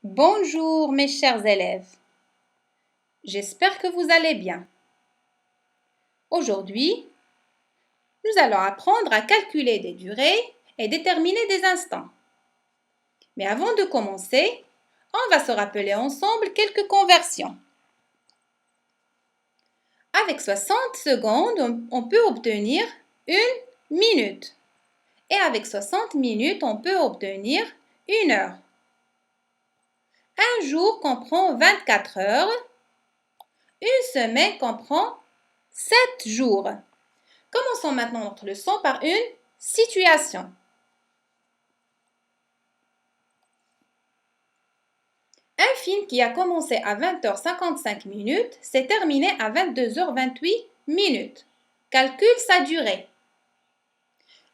Bonjour mes chers élèves, j'espère que vous allez bien. Aujourd'hui, nous allons apprendre à calculer des durées et déterminer des instants. Mais avant de commencer, on va se rappeler ensemble quelques conversions. Avec 60 secondes, on peut obtenir une minute. Et avec 60 minutes, on peut obtenir une heure. Un jour comprend 24 heures. Une semaine comprend 7 jours. Commençons maintenant notre leçon par une situation. Un film qui a commencé à 20h55 s'est terminé à 22h28. Calcule sa durée.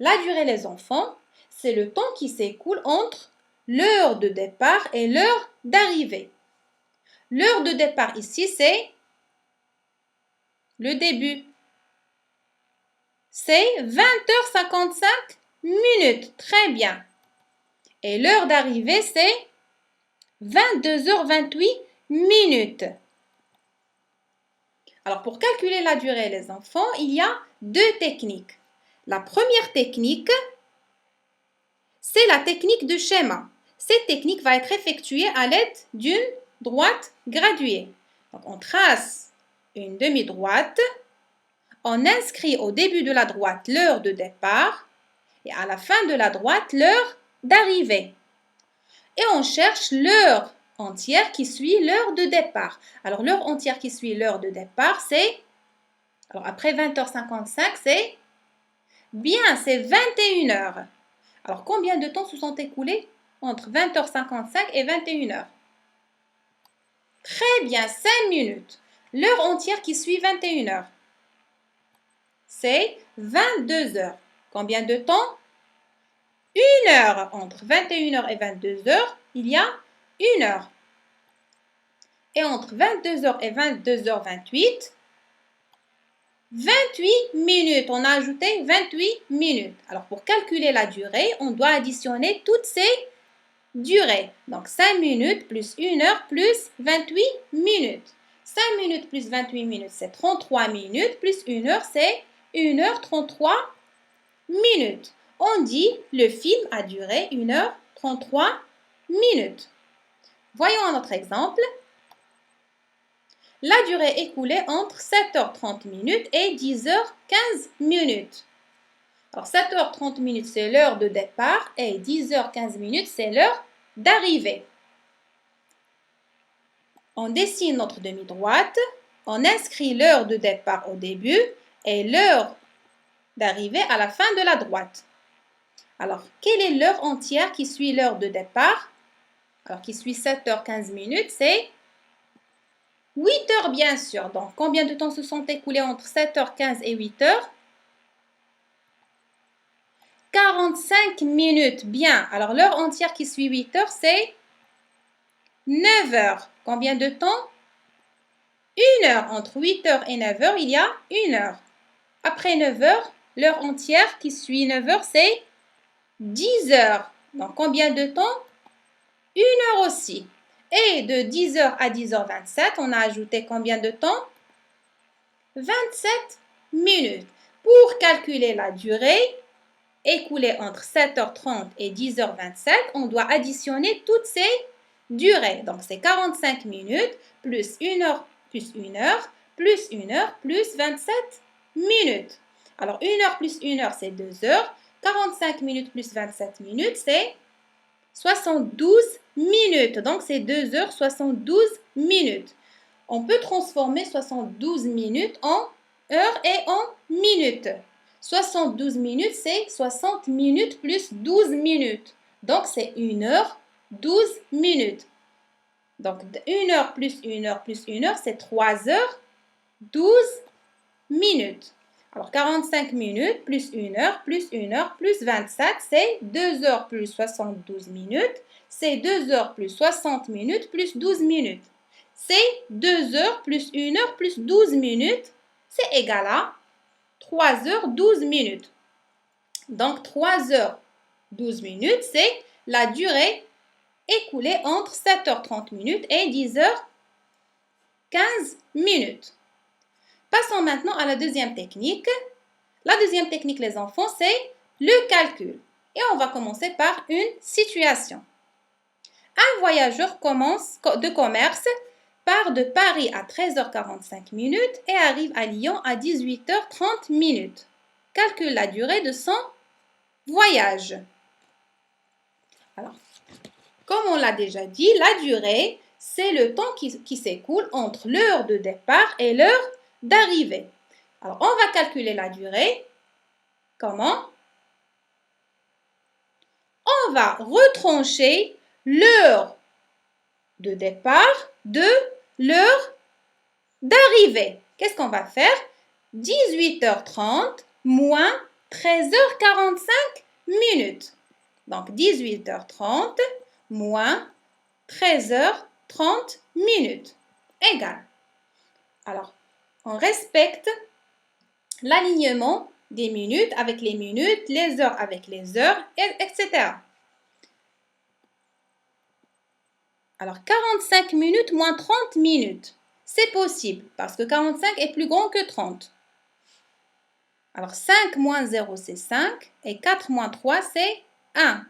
La durée, les enfants, c'est le temps qui s'écoule entre l'heure de départ et l'heure d'arrivée. L'heure de départ ici, c'est le début. C'est 20h55. Très bien. Et l'heure d'arrivée, c'est 22h28. Alors, pour calculer la durée, les enfants, il y a deux techniques. La première technique, c'est la technique de schéma. Cette technique va être effectuée à l'aide d'une droite graduée. Donc, on trace une demi-droite, on inscrit au début de la droite l'heure de départ et à la fin de la droite l'heure d'arrivée. Et on cherche l'heure entière qui suit l'heure de départ. Alors, l'heure entière qui suit l'heure de départ, c'est... Alors, après 20h55, c'est... Bien, c'est 21h. Alors, combien de temps se sont écoulés entre 20h55 et 21h? Très bien, 5 minutes. L'heure entière qui suit 21h, c'est 22h. Combien de temps? Une heure. Entre 21h et 22h, il y a une heure. Et entre 22h et 22h28, 28 minutes. On a ajouté 28 minutes. Alors, pour calculer la durée, on doit additionner toutes ces durées. Donc, 5 minutes plus 1 heure plus 28 minutes. 5 minutes plus 28 minutes, c'est 33 minutes. Plus 1 heure, c'est 1 heure 33 minutes. On dit le film a duré 1 heure 33 minutes. Voyons un autre exemple. La durée écoulée entre 7h30 et 10h15. Alors 7h30 c'est l'heure de départ et 10h15 c'est l'heure d'arrivée. On dessine notre demi-droite, on inscrit l'heure de départ au début et l'heure d'arrivée à la fin de la droite. Alors, quelle est l'heure entière qui suit l'heure de départ? Alors, qui suit 7h15, c'est 8 heures, bien sûr. Donc, combien de temps se sont écoulés entre 7h15 et 8h? 45 minutes. Bien. Alors, l'heure entière qui suit 8 heures, c'est 9 heures. Combien de temps? 1 heure. Entre 8 heures et 9 heures, il y a 1 heure. Après 9 heures, l'heure entière qui suit 9 heures, c'est 10 heures. Donc, combien de temps? 1 heure aussi. Et de 10h à 10h27, on a ajouté combien de temps? 27 minutes. Pour calculer la durée écoulée entre 7h30 et 10h27, on doit additionner toutes ces durées. Donc, c'est 45 minutes plus 1 heure plus 1 heure plus 1 heure plus 27 minutes. Alors, 1 heure plus 1 heure, c'est 2 heures. 45 minutes plus 27 minutes, c'est 72 minutes. Donc, c'est 2 heures 72 minutes. On peut transformer 72 minutes en heures et en minutes. 72 minutes, c'est 60 minutes plus 12 minutes. Donc, c'est 1 heure 12 minutes. Donc, 1 heure plus 1 heure plus 1 heure, c'est 3 heures 12 minutes. Alors, 45 minutes plus 1 heure plus 1 heure plus 27, c'est 2 heures plus 72 minutes. C'est 2 heures plus 60 minutes plus 12 minutes. C'est 2 heures plus 1 heure plus 12 minutes. C'est égal à 3 heures 12 minutes. Donc, 3 heures 12 minutes, c'est la durée écoulé entre 7h30 et 10h15. Passons maintenant à la deuxième technique. La deuxième technique, les enfants, c'est le calcul. Et on va commencer par une situation. Un voyageur de commerce part de Paris à 13h45 et arrive à Lyon à 18h30. Calcule la durée de son voyage. Alors, comme on l'a déjà dit, la durée, c'est le temps qui s'écoule entre l'heure de départ et l'heure d'arrivée. Alors, on va calculer la durée. Comment? On va retrancher l'heure de départ de l'heure d'arrivée. Qu'est-ce qu'on va faire? 18h30 moins 13h45. Donc, 18h30 moins 13h30 égale. Alors, on respecte l'alignement des minutes avec les minutes, les heures avec les heures, etc. Alors, 45 minutes moins 30 minutes. C'est possible parce que 45 est plus grand que 30. Alors, 5 moins 0, c'est 5. Et 4 moins 3, c'est 1.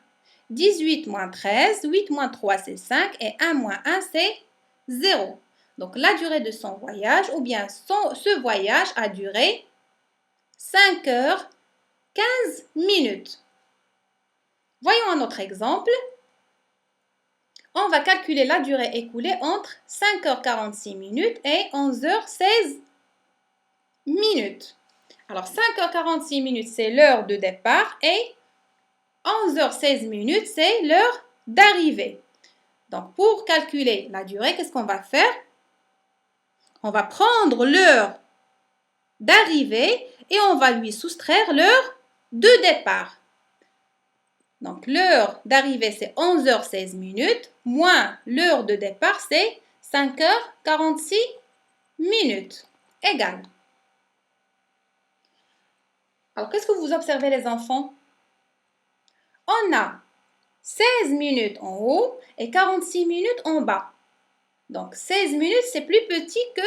18 moins 13, 8 moins 3, c'est 5. Et 1 moins 1, c'est 0. Donc, la durée de son voyage, ou bien ce voyage a duré 5h15. Voyons un autre exemple. On va calculer la durée écoulée entre 5h46 et 11h16. Alors, 5h46, c'est l'heure de départ et 11h16, c'est l'heure d'arrivée. Donc, pour calculer la durée, qu'est-ce qu'on va faire? On va prendre l'heure d'arrivée et on va lui soustraire l'heure de départ. Donc, l'heure d'arrivée, c'est 11h16, moins l'heure de départ, c'est 5h46 égale. Alors, qu'est-ce que vous observez, les enfants? On a 16 minutes en haut et 46 minutes en bas. Donc, 16 minutes, c'est plus petit que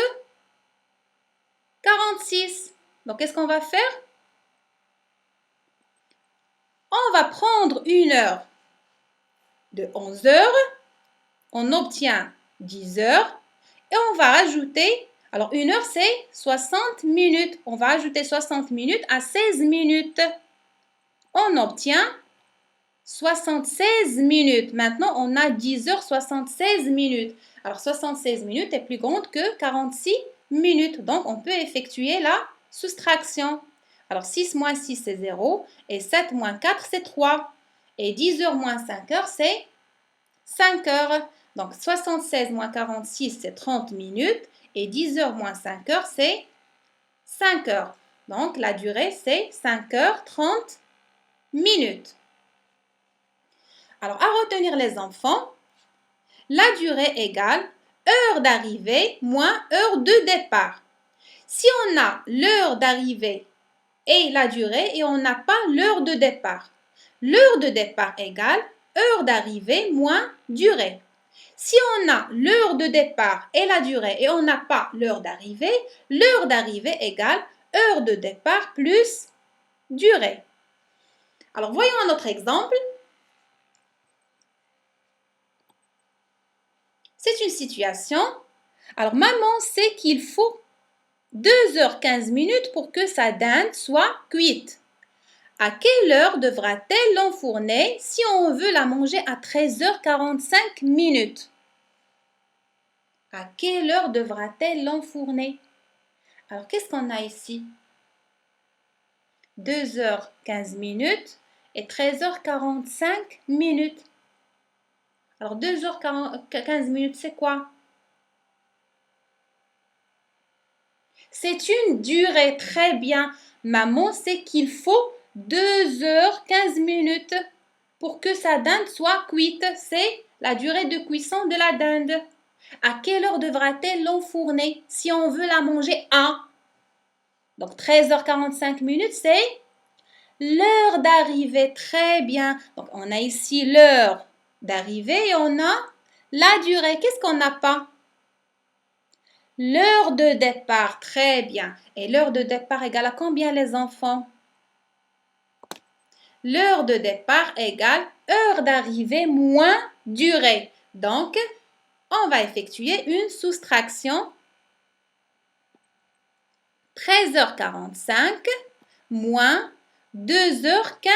46. Donc, qu'est-ce qu'on va faire? On va prendre une heure de 11 heures. On obtient 10 heures. Et on va rajouter, alors une heure, c'est 60 minutes. On va ajouter 60 minutes à 16 minutes. On obtient 76 minutes. Maintenant, on a 10 heures 76 minutes. Alors, 76 minutes est plus grande que 46 minutes. Donc, on peut effectuer la soustraction. Alors, 6 moins 6, c'est 0. Et 7 moins 4, c'est 3. Et 10 heures moins 5 heures, c'est 5 heures. Donc, 76 moins 46, c'est 30 minutes. Et 10 heures moins 5 heures, c'est 5 heures. Donc, la durée, c'est 5 heures 30 minutes. Alors, à retenir les enfants, la durée égale heure d'arrivée moins heure de départ. Si on a l'heure d'arrivée et la durée et on n'a pas l'heure de départ, l'heure de départ égale heure d'arrivée moins durée. Si on a l'heure de départ et la durée et on n'a pas l'heure d'arrivée égale heure de départ plus durée. Alors, voyons un autre exemple. C'est une situation. Alors, maman sait qu'il faut 2h15 pour que sa dinde soit cuite. À quelle heure devra-t-elle l'enfourner si on veut la manger à 13h45? À quelle heure devra-t-elle l'enfourner? Alors, qu'est-ce qu'on a ici? 2h15 et 13h45. Alors, 2h15, c'est quoi? C'est une durée. Très bien. Maman sait qu'il faut 2h15 pour que sa dinde soit cuite. C'est la durée de cuisson de la dinde. À quelle heure devra-t-elle l'enfourner si on veut la manger à? Donc, 13h45, c'est l'heure d'arrivée. Très bien. Donc, on a ici l'heure d'arrivée et on a la durée. Qu'est-ce qu'on n'a pas? L'heure de départ. Très bien. Et l'heure de départ égale à combien les enfants? L'heure de départ égale heure d'arrivée moins durée. Donc, on va effectuer une soustraction. 13h45 moins 2h15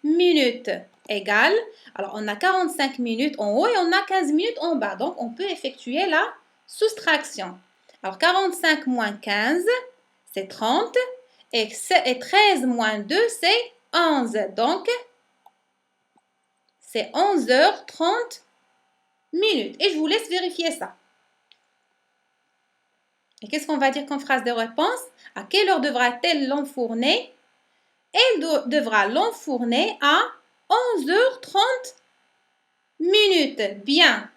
minutes égale, alors on a 45 minutes en haut et on a 15 minutes en bas. Donc, on peut effectuer la soustraction. Alors, 45 moins 15, c'est 30. Et 13 moins 2, c'est 11. Donc, c'est 11h30 minutes. Et je vous laisse vérifier ça. Et qu'est-ce qu'on va dire comme phrase de réponse? À quelle heure devra-t-elle l'enfourner? Elle devra l'enfourner à 11h30 minutes. Bien.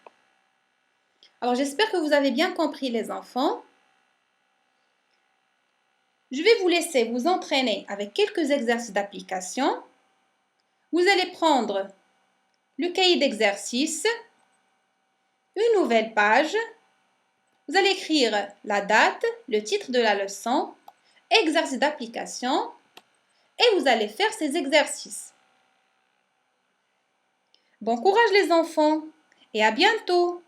Alors, j'espère que vous avez bien compris, les enfants. Je vais vous laisser vous entraîner avec quelques exercices d'application. Vous allez prendre le cahier d'exercice, une nouvelle page. Vous allez écrire la date, le titre de la leçon, exercice d'application et vous allez faire ces exercices. Bon courage les enfants et à bientôt!